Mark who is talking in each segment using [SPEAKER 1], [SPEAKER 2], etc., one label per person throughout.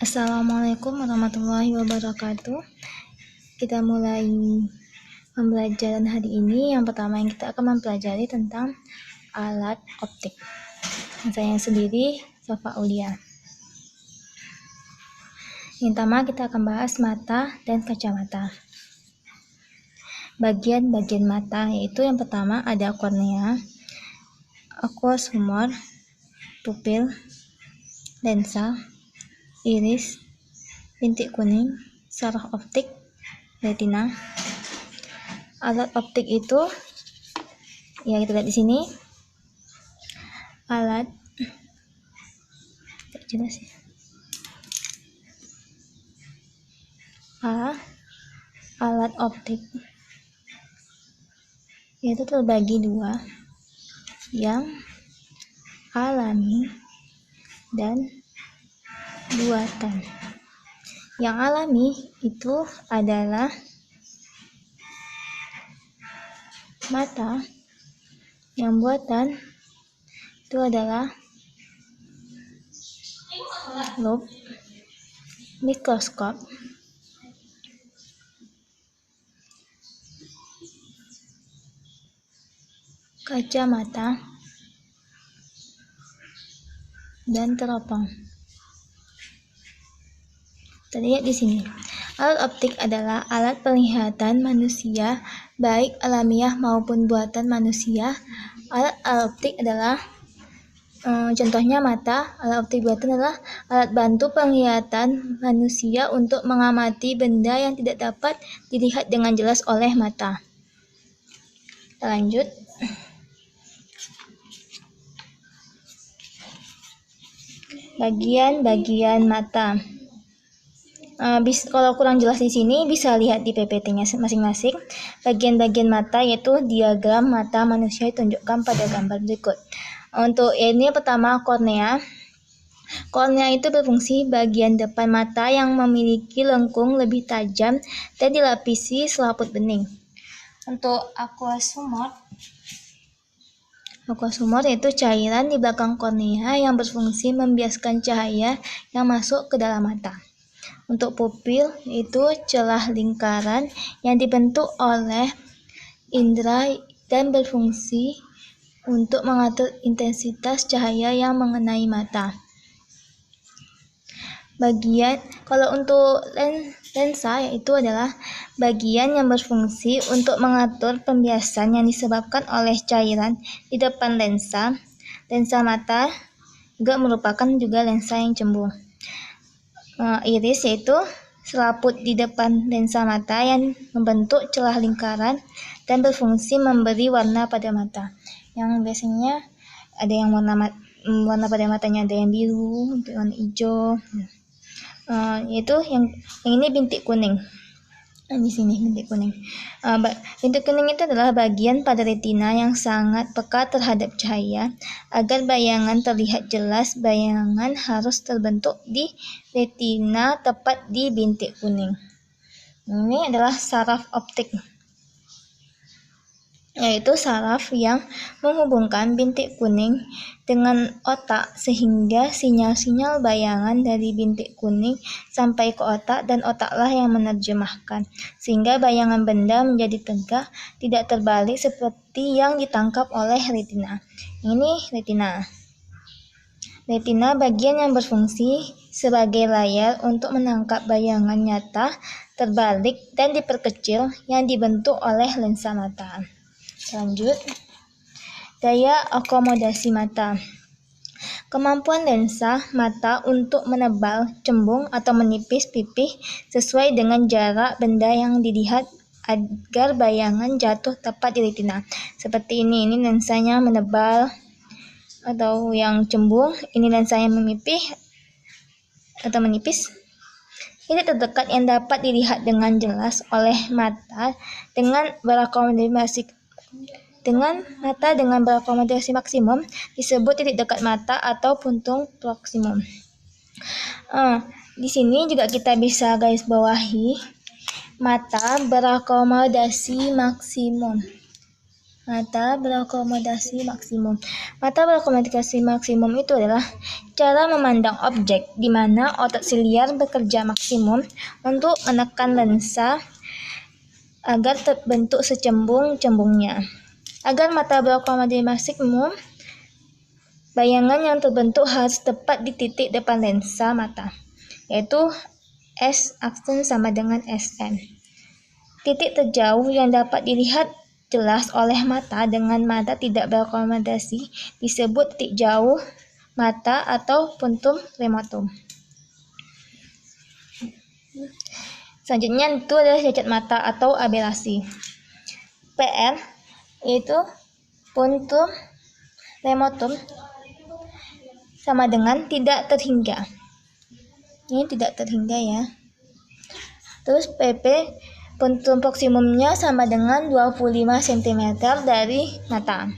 [SPEAKER 1] Assalamualaikum warahmatullahi wabarakatuh. Kita mulai pembelajaran hari ini. Yang pertama yang kita akan mempelajari tentang alat optik. Saya sendiri, Sofa Aulia. Yang pertama kita akan bahas mata dan kacamata. Bagian-bagian mata yaitu yang pertama ada kornea, aqueous humor, pupil, lensa, iris, bintik kuning, saraf optik, retina. Alat optik itu ya kita lihat di sini. Alat jelas ya. Alat optik yaitu terbagi dua, yang alami dan buatan. Yang alami itu adalah mata, yang buatan itu adalah loupe, mikroskop, kacamata, dan teropong. Terlihat di sini. Alat optik adalah alat penglihatan manusia, baik alamiah maupun buatan manusia. Alat optik adalah contohnya mata. Alat optik buatan adalah alat bantu penglihatan manusia untuk mengamati benda yang tidak dapat dilihat dengan jelas oleh mata. Kita lanjut. Bagian-bagian mata. Kalau kurang jelas di sini bisa lihat di PPT-nya masing-masing. Bagian-bagian mata yaitu diagram mata manusia ditunjukkan pada gambar berikut. Untuk ini pertama kornea. Kornea itu berfungsi bagian depan mata yang memiliki lengkung lebih tajam dan dilapisi selaput bening. Untuk aqueous humor yaitu cairan di belakang kornea yang berfungsi membiaskan cahaya yang masuk ke dalam mata. Untuk pupil itu celah lingkaran yang dibentuk oleh indera dan berfungsi untuk mengatur intensitas cahaya yang mengenai mata. Kalau untuk lensa yaitu adalah bagian yang berfungsi untuk mengatur pembiasan yang disebabkan oleh cairan di depan lensa. Lensa mata juga merupakan lensa yang cembung. Iris yaitu selaput di depan lensa mata yang membentuk celah lingkaran dan berfungsi memberi warna pada mata. Yang biasanya ada yang warna pada matanya ada yang biru, warna hijau. Yaitu yang ini bintik kuning. Di sini bintik kuning. Bintik kuning itu adalah bagian pada retina yang sangat peka terhadap cahaya. Agar bayangan terlihat jelas, bayangan harus terbentuk di retina tepat di bintik kuning. Ini adalah saraf optik, yaitu saraf yang menghubungkan bintik kuning dengan otak sehingga sinyal-sinyal bayangan dari bintik kuning sampai ke otak dan otaklah yang menerjemahkan sehingga bayangan benda menjadi tegak, tidak terbalik seperti yang ditangkap oleh retina. Ini retina. Retina bagian yang berfungsi sebagai layar untuk menangkap bayangan nyata terbalik dan diperkecil yang dibentuk oleh lensa mata. Lanjut, daya akomodasi mata. Kemampuan lensa mata untuk menebal, cembung, atau menipis pipih sesuai dengan jarak benda yang dilihat agar bayangan jatuh tepat di retina. Seperti ini lensanya menebal atau yang cembung, ini lensanya memipih atau menipis. Ini terdekat yang dapat dilihat dengan jelas oleh mata dengan berakomodasi maksimum disebut titik dekat mata atau puntung proksimum. Di sini juga kita bisa garis bawahi mata berakomodasi maksimum. Mata berakomodasi maksimum. Mata berakomodasi maksimum itu adalah cara memandang objek di mana otot siliar bekerja maksimum untuk menekan lensa agar terbentuk secembung-cembungnya. Agar mata berakomodasi maksimum, bayangan yang terbentuk harus tepat di titik depan lensa mata, yaitu S aksen sama dengan SN. Titik terjauh yang dapat dilihat jelas oleh mata dengan mata tidak berakomodasi disebut titik jauh mata atau puntum remotum. Selanjutnya itu adalah cacat mata atau aberasi. PR yaitu puntum remotum sama dengan tidak terhingga. Ini tidak terhingga ya. Terus PP puntum maksimumnya sama dengan 25 cm dari mata.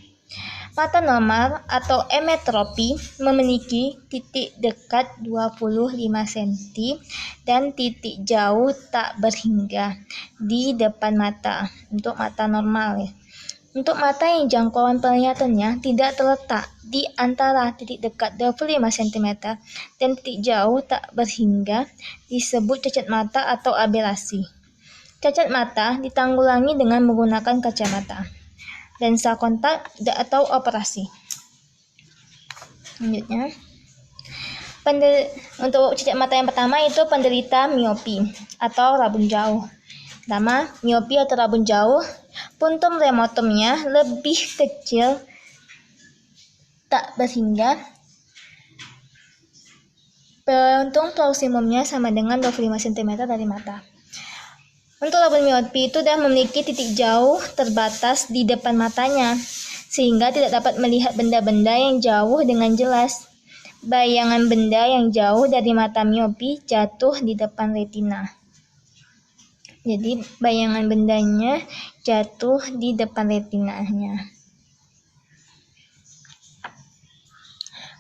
[SPEAKER 1] Mata normal atau emetropi memiliki titik dekat 25 cm dan titik jauh tak berhingga di depan mata untuk mata normal ya. Untuk mata yang jangkauan penglihatannya tidak terletak di antara titik dekat 25 cm dan titik jauh tak berhingga disebut cacat mata atau aberasi. Cacat mata ditanggulangi dengan menggunakan kacamata, lensa kontak atau operasi. Selanjutnya, untuk cacat mata yang pertama itu penderita miopi atau rabun jauh. Pertama, miopi atau rabun jauh, puntum remotumnya lebih kecil tak berhingga. Puntum maksimumnya sama dengan 25 cm dari mata. Untuk rabun miopi itu sudah memiliki titik jauh terbatas di depan matanya, sehingga tidak dapat melihat benda-benda yang jauh dengan jelas. Bayangan benda yang jauh dari mata miopi jatuh di depan retina. Jadi bayangan bendanya jatuh di depan retinanya.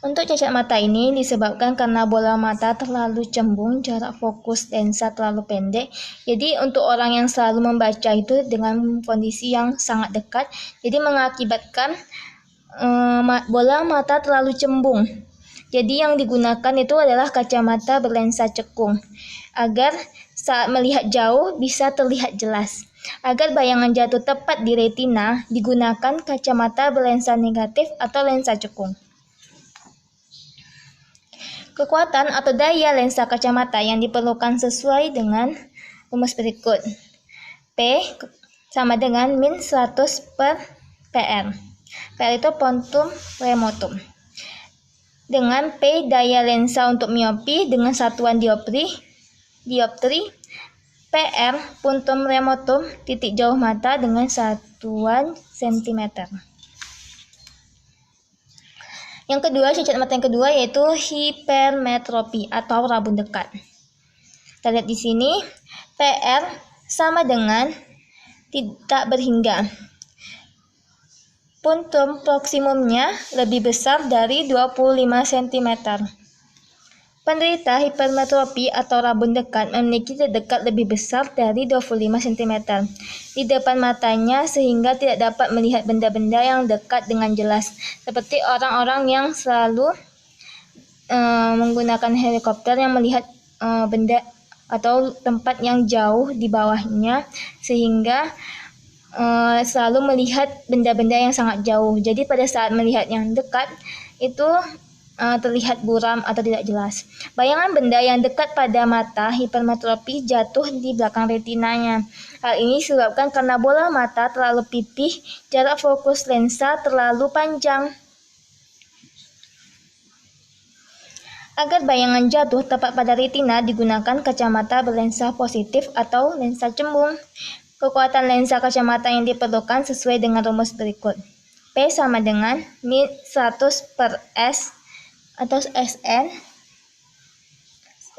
[SPEAKER 1] Untuk cacat mata ini disebabkan karena bola mata terlalu cembung, jarak fokus lensa terlalu pendek. Jadi untuk orang yang selalu membaca itu dengan kondisi yang sangat dekat, jadi mengakibatkan bola mata terlalu cembung. Jadi yang digunakan itu adalah kacamata berlensa cekung, agar saat melihat jauh bisa terlihat jelas. Agar bayangan jatuh tepat di retina, digunakan kacamata berlensa negatif atau lensa cekung. Kekuatan atau daya lensa kacamata yang diperlukan sesuai dengan rumus berikut. P sama dengan min 100 per PR. PR itu puntum remotum. Dengan P daya lensa untuk miopi dengan satuan dioptri, PR puntum remotum titik jauh mata dengan satuan cm. Yang kedua, cacat mata yang kedua yaitu hipermetropi atau rabun dekat. Kita lihat di sini, PR sama dengan tidak berhingga. Puntum maksimumnya lebih besar dari 25 cm. Penderita hipermetropi atau rabun dekat memiliki titik dekat lebih besar dari 25 cm di depan matanya sehingga tidak dapat melihat benda-benda yang dekat dengan jelas, seperti orang-orang yang selalu menggunakan helikopter yang melihat benda atau tempat yang jauh di bawahnya sehingga selalu melihat benda-benda yang sangat jauh. Jadi pada saat melihat yang dekat itu terlihat buram atau tidak jelas. Bayangan benda yang dekat pada mata hipermetropi jatuh di belakang retinanya. Hal ini disebabkan karena bola mata terlalu pipih, jarak fokus lensa terlalu panjang. Agar bayangan jatuh tepat pada retina digunakan kacamata berlensa positif atau lensa cembung. Kekuatan lensa kacamata yang diperlukan sesuai dengan rumus berikut. P sama dengan min 100 per S atau SN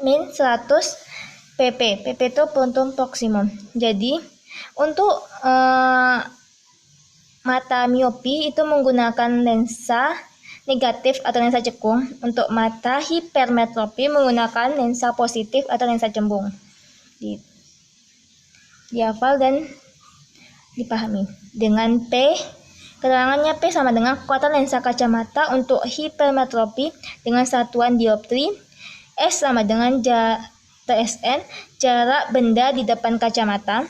[SPEAKER 1] min 100 PP. PP itu puntum maksimum. Jadi untuk mata miopi itu menggunakan lensa negatif atau lensa cekung. Untuk mata hipermetropi menggunakan lensa positif atau lensa cembung. Dihafal dan dipahami. Dengan P Keterangannya P sama dengan kekuatan lensa kacamata untuk hipermetropi dengan satuan dioptri. S sama dengan TSN, jarak benda di depan kacamata.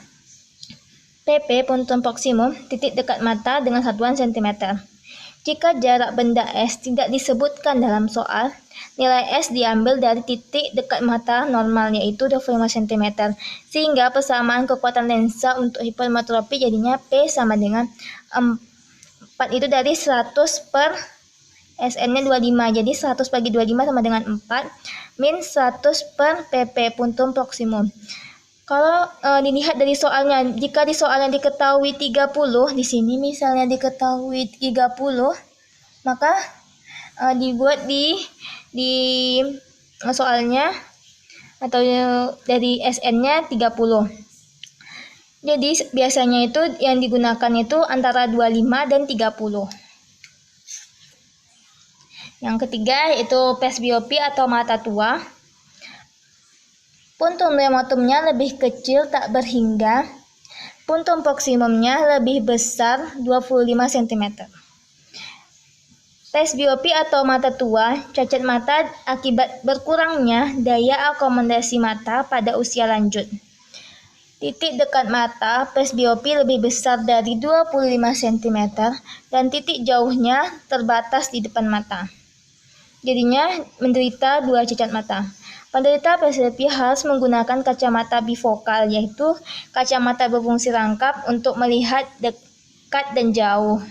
[SPEAKER 1] PP, puntum proksimum, titik dekat mata dengan satuan cm. Jika jarak benda S tidak disebutkan dalam soal, nilai S diambil dari titik dekat mata normal, yaitu 25 cm. Sehingga persamaan kekuatan lensa untuk hipermetropi jadinya P sama dengan 4 itu dari 100 per SN-nya 25. Jadi 100 bagi 25 sama dengan 4 min 100 per PP, puntum proksimum. Kalau dilihat dari soalnya, jika di soalnya diketahui 30, di sini misalnya diketahui 30, maka dibuat di soalnya atau dari SN-nya 30. Jadi biasanya itu yang digunakan itu antara 25 dan 30. Yang ketiga yaitu presbiopi atau mata tua. Puntum remotumnya lebih kecil tak berhingga. Puntum proksimumnya lebih besar 25 cm. Presbiopi atau mata tua, cacat mata akibat berkurangnya daya akomodasi mata pada usia lanjut. Titik dekat mata presbiopi lebih besar dari 25 cm dan titik jauhnya terbatas di depan mata. Jadinya menderita dua cacat mata. Penderita presbiopi harus menggunakan kacamata bifokal, yaitu kacamata berfungsi rangkap untuk melihat dekat dan jauh.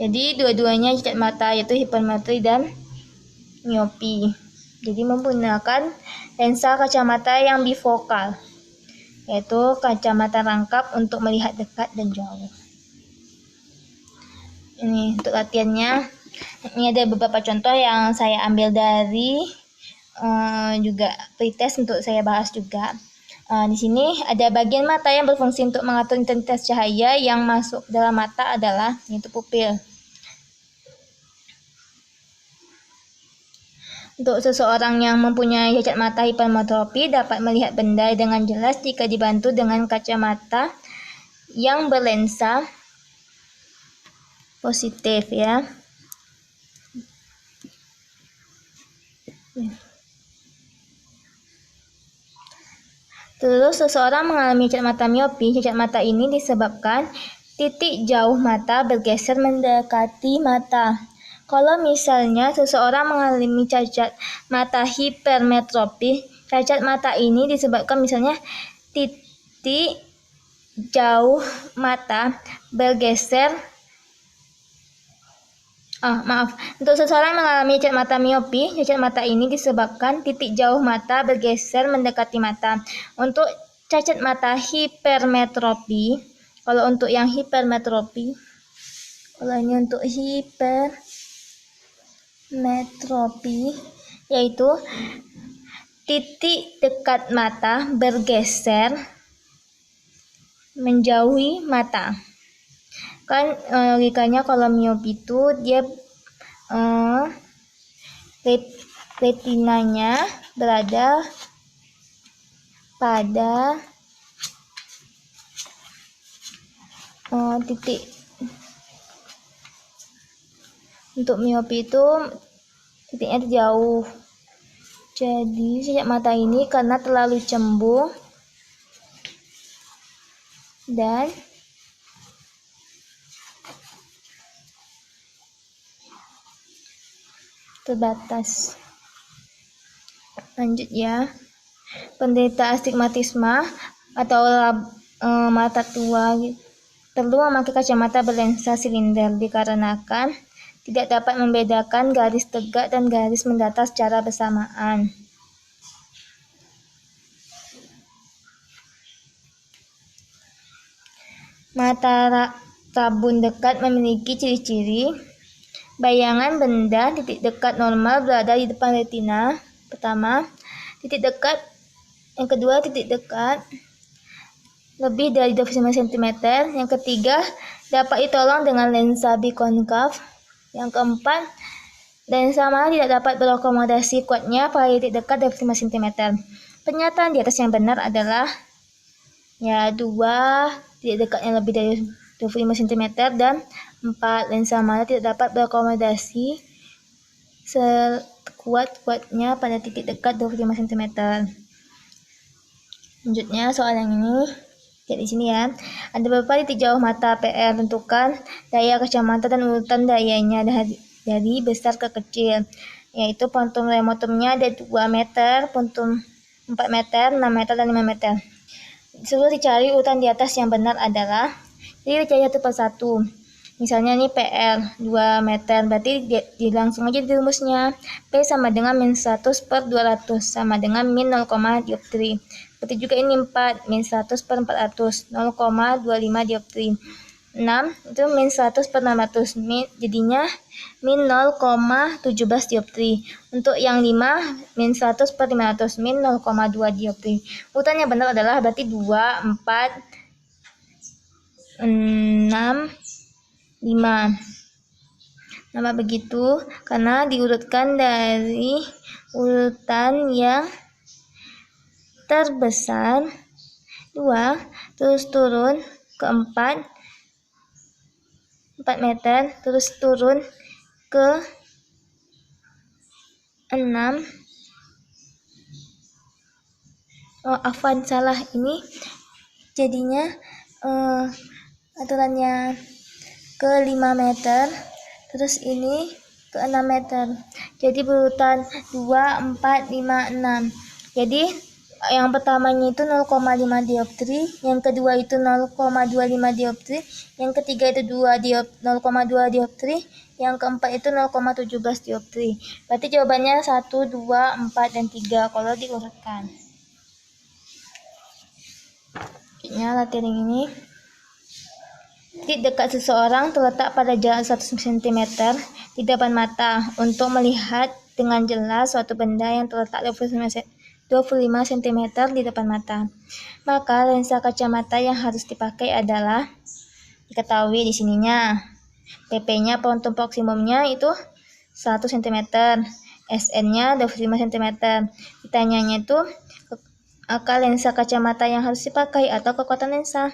[SPEAKER 1] Jadi dua-duanya cacat mata, yaitu hipermetri dan miopi. Jadi menggunakan lensa kacamata yang bifokal, yaitu kacamata rangkap untuk melihat dekat dan jauh. Ini untuk latihannya. Ini ada beberapa contoh yang saya ambil dari juga pretest untuk saya bahas juga. Di sini ada bagian mata yang berfungsi untuk mengatur intensitas cahaya yang masuk dalam mata adalah yaitu pupil. Untuk seseorang yang mempunyai cacat mata hipermetropi dapat melihat benda dengan jelas jika dibantu dengan kacamata yang berlensa positif ya. Terus seseorang mengalami cacat mata miopi. Cacat mata ini disebabkan titik jauh mata bergeser mendekati mata. Kalau misalnya seseorang mengalami cacat mata hipermetropi, cacat mata ini disebabkan misalnya titik jauh mata bergeser. Untuk seseorang mengalami cacat mata miopi, cacat mata ini disebabkan titik jauh mata bergeser mendekati mata. Untuk cacat mata hipermetropi, kalau untuk yang hipermetropi, kalau ini untuk hipermetropi, yaitu titik dekat mata bergeser menjauhi mata. Kan logikanya kalau miopi itu dia retinanya berada pada titik. Untuk miopi itu titiknya jauh. Jadi cacat mata ini karena terlalu cembung dan terbatas. Lanjut ya. Penderita astigmatisme atau mata tua perlu memakai kacamata berlensa silinder dikarenakan tidak dapat membedakan garis tegak dan garis mendatar secara bersamaan. Mata rabun dekat memiliki ciri-ciri. Bayangan benda titik dekat normal berada di depan retina. Pertama, titik dekat. Yang kedua, titik dekat lebih dari 25 cm. Yang ketiga, dapat ditolong dengan lensa bikonkav. Yang keempat, lensa mana tidak dapat berakomodasi kuatnya pada titik dekat 25 cm. Pernyataan di atas yang benar adalah ya 2 titik dekat yang lebih dari 25 cm dan 4. Lensa mata tidak dapat berakomodasi sekuat-kuatnya pada titik dekat 25 cm. Lanjutnya soal yang ini. Lihat di sini ya. Ada beberapa titik jauh mata PR. Tentukan daya kacamata dan urutan dayanya dari besar ke kecil. Yaitu pontum remotumnya ada 2 meter, pontum 4 meter, 6 meter, dan 5 meter. Disuruh dicari urutan di atas yang benar adalah, jadi dicari satu per satu. Misalnya ini PR 2 meter, berarti langsung aja di rumusnya. P sama dengan min 100 per 200 sama dengan min 0, dioptri. Seperti juga ini 4, min 100 per 400, 0,25 dioptri. 6, itu min 100 per 600, jadinya min 0,17 dioptri. Untuk yang 5, min 100 per 500, min 0,2 dioptri. Urutan yang benar adalah berarti 2, 4, 6, 5. Nama begitu karena diurutkan dari urutan yang terbesar 2, terus turun ke 4 meter, terus turun ke 6. Afwan, salah, ini jadinya aturannya ke 5 meter, terus ini ke 6 meter. Jadi berurutan 2, 4, 5, 6. Jadi yang pertamanya itu 0,5 dioptri, yang kedua itu 0,25 dioptri, yang ketiga itu 0,2 dioptri, yang keempat itu 0,17 dioptri. Berarti jawabannya 1, 2, 4, dan 3 kalau diurutkan. Latihan yang ini. Titik dekat seseorang terletak pada jarak 100 cm di depan mata. Untuk melihat dengan jelas suatu benda yang terletak 25 cm di depan mata, maka lensa kacamata yang harus dipakai adalah, diketahui di sininya PP-nya, pontum maksimumnya itu 1 cm, SN-nya 25 cm. Ditanyanya itu akal lensa kacamata yang harus dipakai atau kekuatan lensa.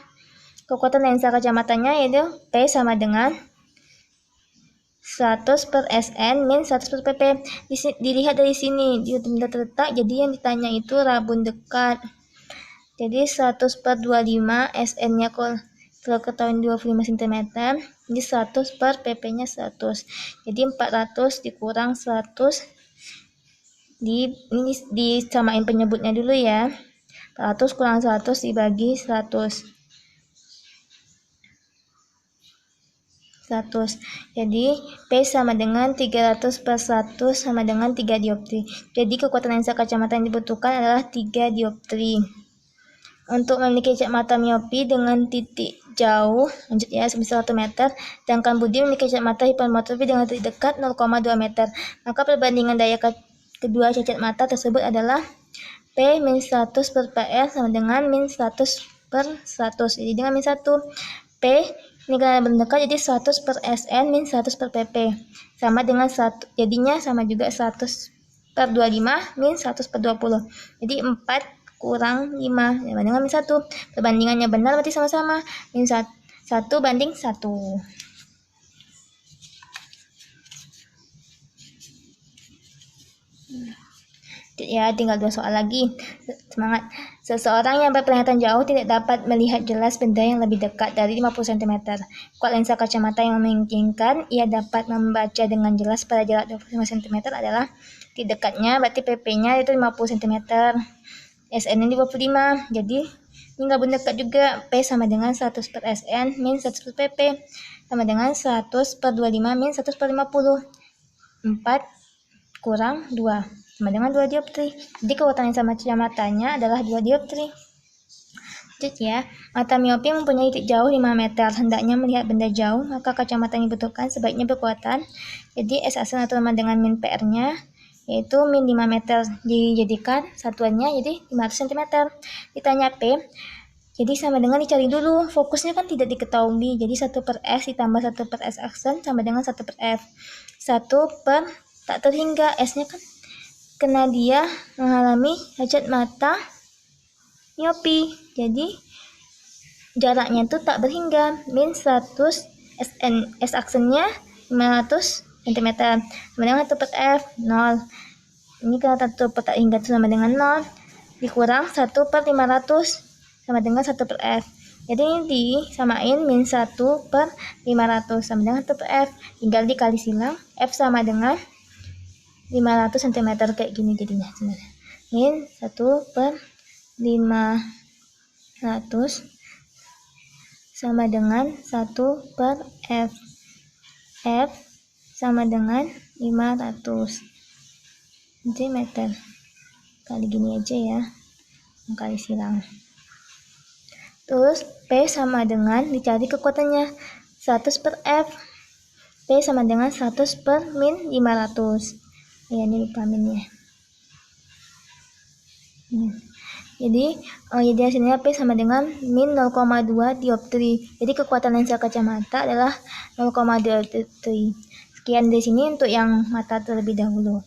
[SPEAKER 1] Kekuatan lensa kacamatanya yaitu P sama dengan 100 per SN min 100 per PP. Dilihat dari sini, dia benda terletak, jadi yang ditanya itu rabun dekat. Jadi 100 per 25, SN-nya kalau ketahuan 25 cm, jadi 100 per PP-nya 100. Jadi 400 dikurang 100, ini disamain penyebutnya dulu ya. 400 kurang 100 dibagi 100. Jadi P sama dengan 300 per 100 sama dengan 3 dioptri. Jadi kekuatan lensa kacamata yang dibutuhkan adalah 3 dioptri. Untuk memiliki kacamata miopi dengan titik jauh, lanjut ya, semisal 1 meter, sedangkan Budi memiliki kacamata hipermetropi dengan titik dekat 0,2 meter. Maka perbandingan daya kedua cacat mata tersebut adalah P min 100 per PR sama dengan min 100 per 100. Jadi dengan min 1, P ini karena mendekat, jadi 100 per SN min 100 per PP. Sama dengan 1, jadinya sama juga 100 per 25 min 100 per 20. Jadi 4 kurang 5 sama dengan min 1. Perbandingannya benar berarti sama-sama. Min 1 banding 1. Ya, tinggal 2 soal lagi. Semangat. Seseorang yang berpenglihatan jauh tidak dapat melihat jelas benda yang lebih dekat dari 50 cm. Kuat lensa kacamata yang memungkinkan ia dapat membaca dengan jelas pada jarak 25 cm adalah di dekatnya, berarti PP-nya itu 50 cm. SN-nya 25. Jadi ini nggak mendekat juga. P sama dengan 100 per SN min 100 per PP sama dengan 100 per 25 min 100 per 50. 4 kurang 2 sama dengan 2 dioptri. Jadi kekuatan lensa kacamatanya adalah 2 dioptri. Lanjut ya, mata miopi mempunyai titik jauh 5 meter. Hendaknya melihat benda jauh, maka kacamata yang dibutuhkan sebaiknya berkekuatan. Jadi S asal atau sama dengan min PR-nya, yaitu min 5 meter. Dijadikan satuannya jadi 500 cm. Ditanya P, jadi sama dengan dicari dulu. Fokusnya kan tidak diketahui. Jadi 1 per S ditambah 1 per S aksen sama dengan 1 per F. 1 per tak terhingga, S-nya kan karena dia mengalami cacat mata miopi, jadi jaraknya itu tak berhingga, min 100 S aksennya 500 cm sama dengan 1 per F 0. Ini kalau 1 per hingga itu sama dengan 0 dikurang 1 per 500 sama dengan 1 per F. Jadi ini disamain min 1 per 500 sama dengan 1 per F. Tinggal dikali silang, F sama dengan 500 cm kayak gini jadinya sebenarnya. Min 1 per 500 sama dengan 1 per F. F sama dengan 500 cm. Kali gini aja ya, kali silang. Terus P sama dengan dicari kekuatannya 100 per F. P sama dengan 100 per min 500. Ya, ini lupa minnya. Jadi hasilnya P sama dengan min 0,2 dioptri. Jadi kekuatan lensa kacamata adalah 0,2 dioptri. Sekian dari sini untuk yang mata terlebih dahulu.